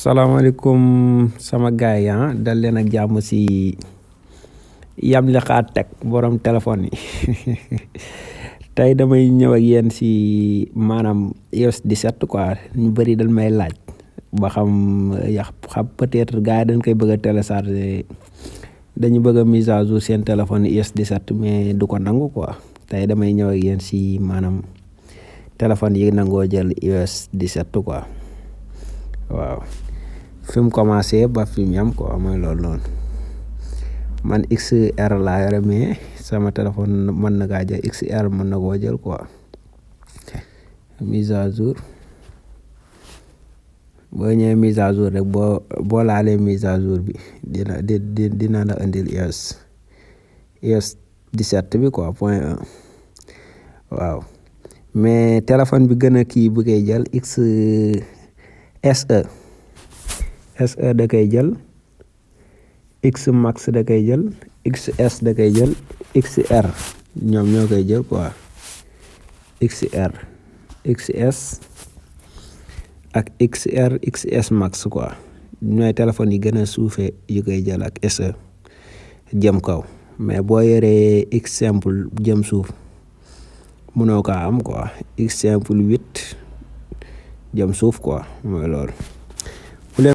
salaamaaleykum sama gaay yi dal leen ak jàmm si Yamli Khat Tech borom téléphone yi tey damay ñëw ak yéen si maanaam iOS 17 quoi ñu bëri dañ may laaj ba xam peut-être gars yi dañ koy bëgg a télécharger dañu bëgg a mise à jour seen téléphone iOS 17 mais du ko nangu quoi tey damay ñëw ak yéen si maanaam téléphone yi nangoo jël iOS 17 quoi waaw fi mu commencé ba fi mu yam quoi mooy loolu noonu man XR laa yore mais sama téléphone mën na kaa jël XR mën na koo jël quoi mise à jour boo ñëwee mise à jour rek boo laalee mise à jour bi dina la indil iOS 17 bi quoi point 1 waaw mais téléphone bi gën a kii bu koy jël SE da koy jël X Max da koy jël XS da koy jël XR ñoom ñoo koy jël quoi XR XS ak XS Max quoi ñooy téléphone yi gën a suufee yu koy jël ak SE jëm kaw mais boo yoree X simple jëm suuf mënoo kaa am quoi X simple 8 jëm suuf quoi mooy loolu